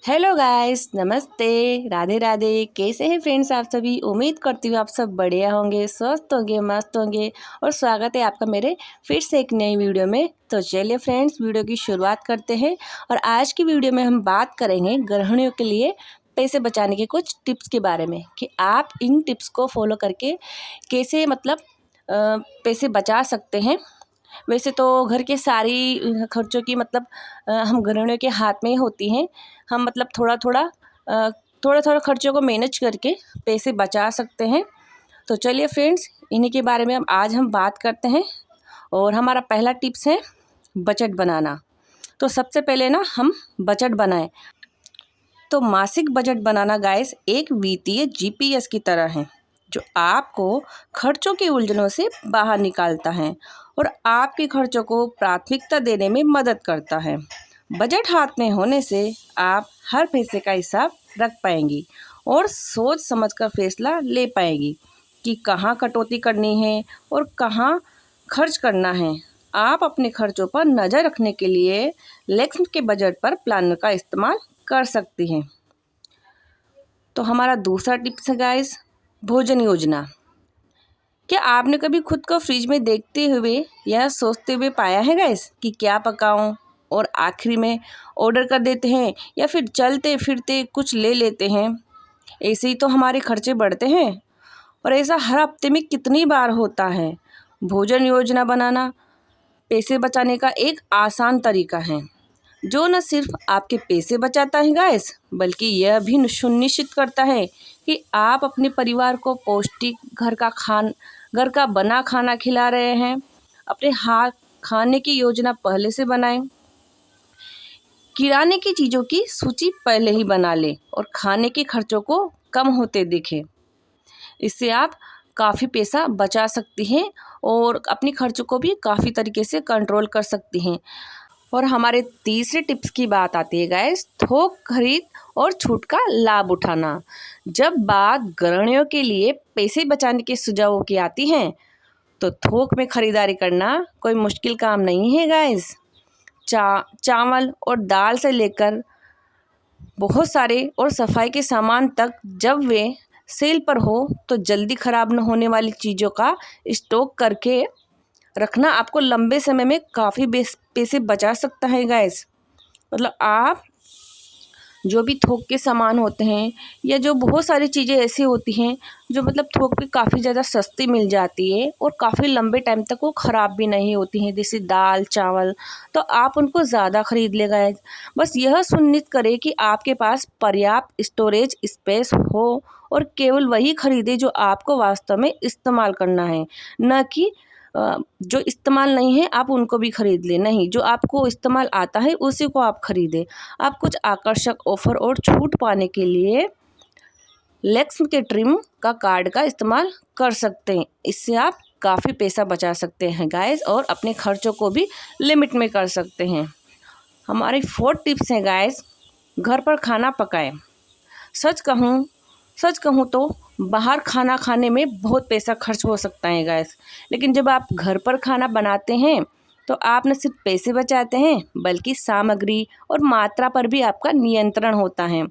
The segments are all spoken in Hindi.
हेलो गाइस, नमस्ते, राधे राधे। कैसे हैं फ्रेंड्स आप सभी? उम्मीद करती हूँ आप सब बढ़िया होंगे, स्वस्थ होंगे, मस्त होंगे। और स्वागत है आपका मेरे फिर से एक नई वीडियो में। तो चलिए फ्रेंड्स, वीडियो की शुरुआत करते हैं। और आज की वीडियो में हम बात करेंगे गृहिणियों के लिए पैसे बचाने के कुछ टिप्स के बारे में कि आप इन टिप्स को फॉलो करके कैसे पैसे बचा सकते हैं। वैसे तो घर के सारी खर्चों की हम गृहिणियों के हाथ में ही होती हैं। हम थोड़ा थोड़ा खर्चों को मैनेज करके पैसे बचा सकते हैं। तो चलिए फ्रेंड्स, इन्हीं के बारे में अब आज हम बात करते हैं। और हमारा पहला टिप्स है बजट बनाना। तो सबसे पहले ना हम बजट बनाएं। तो मासिक बजट बनाना गाइस एक वित्तीय जीपीएस की तरह है, जो आपको खर्चों की उलझनों से बाहर निकालता है और आपके खर्चों को प्राथमिकता देने में मदद करता है। बजट हाथ में होने से आप हर पैसे का हिसाब रख पाएंगी और सोच समझकर फैसला ले पाएंगी कि कहाँ कटौती करनी है और कहाँ खर्च करना है। आप अपने खर्चों पर नज़र रखने के लिए लेक्स के बजट पर प्लानर का इस्तेमाल कर सकती हैं। तो हमारा दूसरा टिप्स है गाइस, भोजन योजना। क्या आपने कभी खुद को फ्रिज में देखते हुए या सोचते हुए पाया है गाइस कि क्या पकाऊं, और आखिरी में ऑर्डर कर देते हैं या फिर चलते फिरते कुछ ले लेते हैं। ऐसे ही तो हमारे खर्चे बढ़ते हैं और ऐसा हर हफ्ते में कितनी बार होता है। भोजन योजना बनाना पैसे बचाने का एक आसान तरीका है, जो न सिर्फ आपके पैसे बचाता है गाइस, बल्कि यह भी सुनिश्चित करता है कि आप अपने परिवार को पौष्टिक घर का बना खाना खिला रहे हैं। अपने हाथ खाने की योजना पहले से बनाएं। किराने की चीज़ों की सूची पहले ही बना लें और खाने के खर्चों को कम होते देखें। इससे आप काफ़ी पैसा बचा सकती हैं और अपने खर्चों को भी काफ़ी तरीके से कंट्रोल कर सकती हैं। और हमारे तीसरे टिप्स की बात आती है गाइस, थोक खरीद और छूट का लाभ उठाना। जब बात गृहिणियों के लिए पैसे बचाने के सुझावों की आती है, तो थोक में खरीदारी करना कोई मुश्किल काम नहीं है गाइस। चावल और दाल से लेकर बहुत सारे और सफाई के सामान तक, जब वे सेल पर हो तो जल्दी ख़राब न होने वाली चीज़ों का स्टॉक करके रखना आपको लंबे समय में काफ़ी पैसे बचा सकता है गाइस। आप जो भी थोक के सामान होते हैं या जो बहुत सारी चीज़ें ऐसी होती हैं जो थोक पे काफ़ी ज़्यादा सस्ती मिल जाती है और काफ़ी लंबे टाइम तक वो ख़राब भी नहीं होती हैं, जैसे दाल चावल, तो आप उनको ज़्यादा खरीद ले गाइस। बस यह सुनिश्चित करें कि आपके पास पर्याप्त स्टोरेज स्पेस हो और केवल वही खरीदें जो आपको वास्तव में इस्तेमाल करना है, न कि जो इस्तेमाल नहीं है आप उनको भी खरीद लें। नहीं, जो आपको इस्तेमाल आता है उसी को आप खरीदें। आप कुछ आकर्षक ऑफर और छूट पाने के लिए लेक्स के ट्रिम का कार्ड का इस्तेमाल कर सकते हैं। इससे आप काफ़ी पैसा बचा सकते हैं गाइस और अपने खर्चों को भी लिमिट में कर सकते हैं। हमारी 4 टिप्स हैं गाइस, घर पर खाना पकाएं। सच कहूँ तो बाहर खाना खाने में बहुत पैसा खर्च हो सकता है गाइस, लेकिन जब आप घर पर खाना बनाते हैं तो आप न सिर्फ पैसे बचाते हैं, बल्कि सामग्री और मात्रा पर भी आपका नियंत्रण होता है।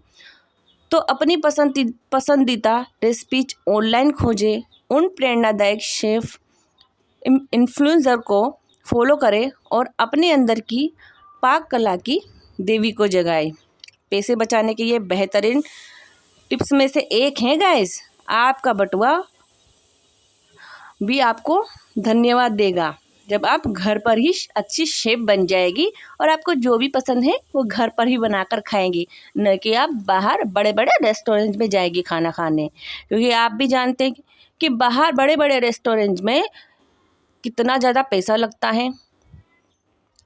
तो अपनी पसंदीदा रेसिपीज ऑनलाइन खोजें, उन प्रेरणादायक शेफ इन्फ्लुएंसर को फॉलो करें और अपने अंदर की पाक कला की देवी को जगाएं। पैसे बचाने के ये बेहतरीन टिप्स में से एक है गाइस। आपका बटुआ भी आपको धन्यवाद देगा जब आप घर पर ही अच्छी शेफ बन जाएगी और आपको जो भी पसंद है वो घर पर ही बनाकर खाएंगी, न कि आप बाहर बड़े बड़े रेस्टोरेंट में जाएगी खाना खाने। क्योंकि आप भी जानते हैं कि बाहर बड़े बड़े रेस्टोरेंट में कितना ज़्यादा पैसा लगता है।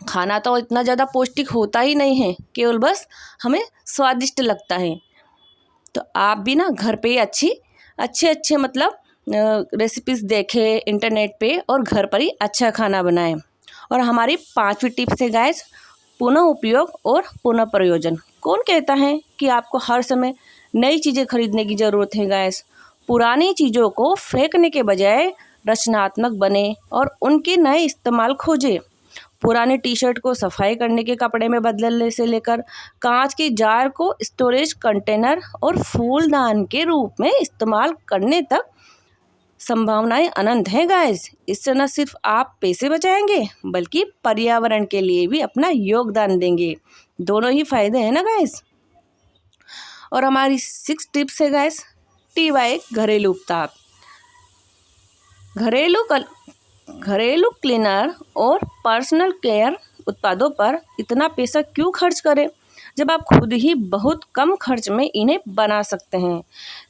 खाना तो इतना ज़्यादा पौष्टिक होता ही नहीं है, केवल बस हमें स्वादिष्ट लगता है। तो आप भी ना घर पे अच्छे रेसिपीज़ देखें इंटरनेट पे और घर पर ही अच्छा खाना बनाएं। और हमारी 5वीं टिप्स है गाइस, पुनः उपयोग और पुनः प्रयोजन। कौन कहता है कि आपको हर समय नई चीज़ें खरीदने की ज़रूरत है गाइस। पुरानी चीज़ों को फेंकने के बजाय रचनात्मक बने और उनके नए इस्तेमाल खोजें। पुराने टी शर्ट को सफाई करने के कपड़े में बदलने से लेकर कांच के जार को स्टोरेज कंटेनर और फूलदान के रूप में इस्तेमाल करने तक संभावनाएं अनंत हैं गाइस। इससे न सिर्फ आप पैसे बचाएंगे बल्कि पर्यावरण के लिए भी अपना योगदान देंगे। दोनों ही फायदे हैं ना गाइस। और हमारी 6 टिप्स है गाइस। TY घरेलू उत्पाद। घरेलू क्लीनर और पर्सनल केयर उत्पादों पर इतना पैसा क्यों खर्च करें जब आप खुद ही बहुत कम खर्च में इन्हें बना सकते हैं।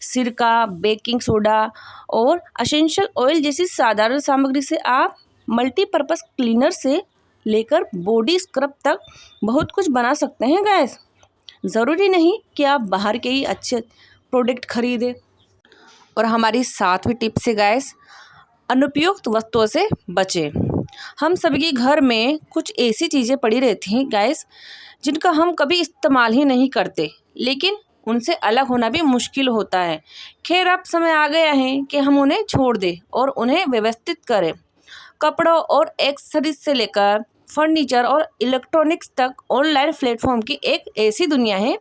सिरका, बेकिंग सोडा और एसेंशियल ऑयल जैसी साधारण सामग्री से आप मल्टीपर्पज़ क्लीनर से लेकर बॉडी स्क्रब तक बहुत कुछ बना सकते हैं गाइस। ज़रूरी नहीं कि आप बाहर के ही अच्छे प्रोडक्ट खरीदें। और हमारी 7वीं टिप्स है गाइस, अनुपयुक्त वस्तुओं से बचें। हम सभी के घर में कुछ ऐसी चीज़ें पड़ी रहती हैं गाइस जिनका हम कभी इस्तेमाल ही नहीं करते, लेकिन उनसे अलग होना भी मुश्किल होता है। खैर, अब समय आ गया है कि हम उन्हें छोड़ दें और उन्हें व्यवस्थित करें। कपड़ों और एक्सेसरीज से लेकर फर्नीचर और इलेक्ट्रॉनिक्स तक ऑनलाइन प्लेटफॉर्म की एक ऐसी दुनिया है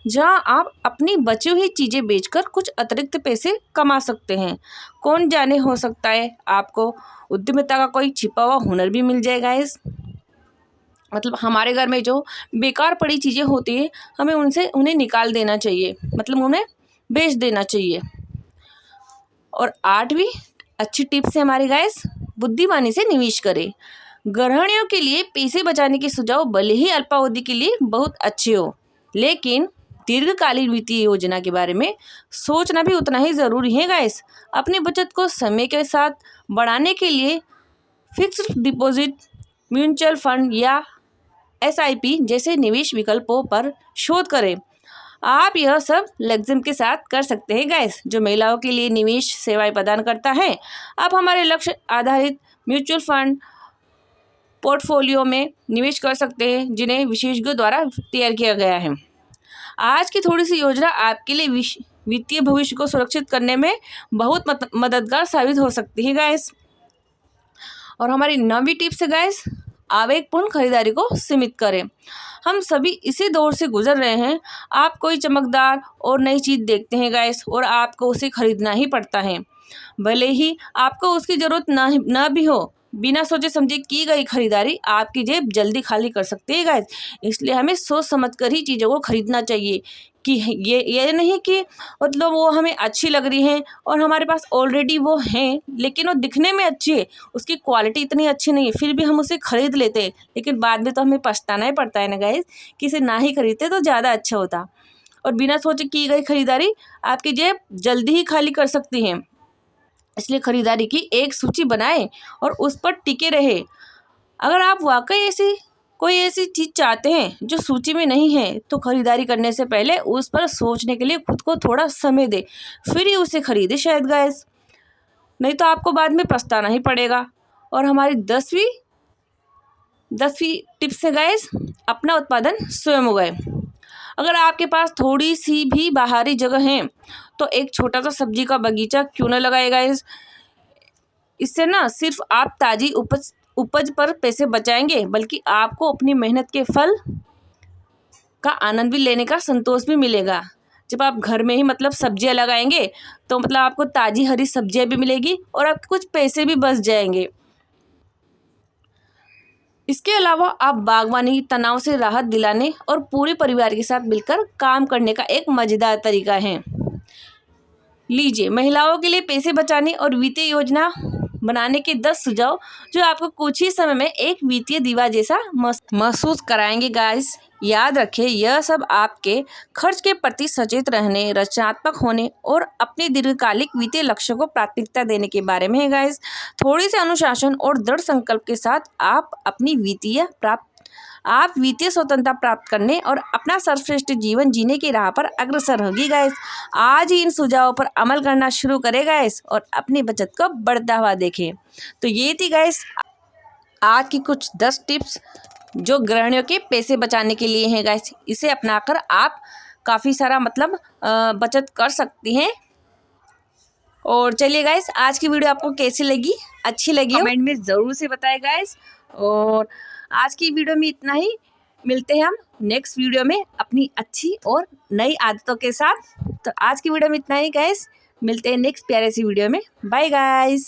जहां आप अपनी बची हुई चीज़ें बेचकर कुछ अतिरिक्त पैसे कमा सकते हैं। कौन जाने, हो सकता है आपको उद्यमिता का कोई छिपा हुआ हुनर भी मिल जाएगा। मतलब हमारे घर में जो बेकार पड़ी चीज़ें होती हैं, हमें उन्हें निकाल देना चाहिए, मतलब उन्हें बेच देना चाहिए। और 8वीं अच्छी टिप्स है हमारी गाइस, बुद्धिमानी से निवेश करें। गृहिणियों के लिए पैसे बचाने के सुझाव भले ही अल्पावधि के लिए बहुत अच्छे हो, लेकिन दीर्घकालीन वित्तीय योजना के बारे में सोचना भी उतना ही ज़रूरी है गाइस। अपनी बचत को समय के साथ बढ़ाने के लिए फिक्स्ड डिपॉजिट, म्यूचुअल फंड या SIP जैसे निवेश विकल्पों पर शोध करें। आप यह सब लग्जम के साथ कर सकते हैं गाइस, जो महिलाओं के लिए निवेश सेवाएं प्रदान करता है। आप हमारे लक्ष्य आधारित म्यूचुअल फंड पोर्टफोलियो में निवेश कर सकते हैं, जिन्हें विशेषज्ञों द्वारा तैयार किया गया है। आज की थोड़ी सी योजना आपके लिए वित्तीय भविष्य को सुरक्षित करने में बहुत मददगार साबित हो सकती है गाइस। और हमारी 9वीं टिप्स है गाइस, आवेगपूर्ण खरीदारी को सीमित करें। हम सभी इसी दौर से गुजर रहे हैं। आप कोई चमकदार और नई चीज़ देखते हैं गाइस और आपको उसे खरीदना ही पड़ता है, भले ही आपको उसकी ज़रूरत ना भी हो। बिना सोचे समझे की गई खरीदारी आपकी जेब जल्दी खाली कर सकती है गाइस। इसलिए हमें सोच समझ कर ही चीज़ों को खरीदना चाहिए कि ये नहीं कि मतलब वो हमें अच्छी लग रही हैं और हमारे पास ऑलरेडी वो हैं, लेकिन वो दिखने में अच्छी है, उसकी क्वालिटी इतनी अच्छी नहीं है, फिर भी हम उसे खरीद लेते हैं, लेकिन बाद में तो हमें पछताना ही पड़ता है ना गाइस कि इसे ना ही खरीदते तो ज़्यादा अच्छा होता। और बिना सोचे की गई खरीदारी आपकी जेब जल्दी ही खाली कर सकती है। इसलिए खरीदारी की एक सूची बनाएं और उस पर टिके रहे। अगर आप वाकई कोई ऐसी चीज़ चाहते हैं जो सूची में नहीं है, तो खरीदारी करने से पहले उस पर सोचने के लिए खुद को थोड़ा समय दें, फिर ही उसे खरीदें शायद गाइस, नहीं तो आपको बाद में पछताना ही पड़ेगा। और हमारी 10वीं टिप्स है गाइस, अपना उत्पादन स्वयं उगाएं। अगर आपके पास थोड़ी सी भी बाहरी जगह है तो एक छोटा सा सब्जी का बगीचा क्यों न लगाए गाइस। इससे ना सिर्फ आप ताज़ी उपज पर पैसे बचाएंगे, बल्कि आपको अपनी मेहनत के फल का आनंद भी लेने का संतोष भी मिलेगा। जब आप घर में ही मतलब सब्जियां लगाएंगे तो मतलब आपको ताज़ी हरी सब्जियां भी मिलेगी और आपके कुछ पैसे भी बच जाएंगे। इसके अलावा आप बागवानी तनाव से राहत दिलाने और पूरे परिवार के साथ मिलकर काम करने का एक मज़ेदार तरीका है। लीजिए महिलाओं के लिए पैसे बचाने और वित्तीय योजना बनाने के 10 सुझाव जो आपको कुछ ही समय में एक वित्तीय दीवा जैसा महसूस कराएंगे गाइस। याद रखें, यह सब आपके खर्च के प्रति सचेत रहने, रचनात्मक होने और अपने दीर्घकालिक वित्तीय लक्ष्य को प्राथमिकता देने के बारे में है गाइस। थोड़ी सी अनुशासन और दृढ़ संकल्प के साथ आप वित्तीय स्वतंत्रता प्राप्त करने और अपना सर्वश्रेष्ठ जीवन जीने की राह पर अग्रसर होगी गाइस। आज ही इन सुझावों पर अमल करना शुरू करें गाइस और अपनी बचत को बढ़ता हुआ देखें। तो ये थी गाइस आज की कुछ 10 टिप्स जो गृहिणियों के पैसे बचाने के लिए हैं गाइस। इसे अपनाकर आप काफ़ी सारा मतलब बचत कर सकती हैं। और चलिए गाइस, आज की वीडियो आपको कैसी लगी, अच्छी लगी कमेंट में ज़रूर से बताएं गाइस। और आज की वीडियो में इतना ही। मिलते हैं हम नेक्स्ट वीडियो में अपनी अच्छी और नई आदतों के साथ। तो आज की वीडियो में इतना ही गाइस, मिलते हैं नेक्स्ट प्यारे सी वीडियो में। Bye guys.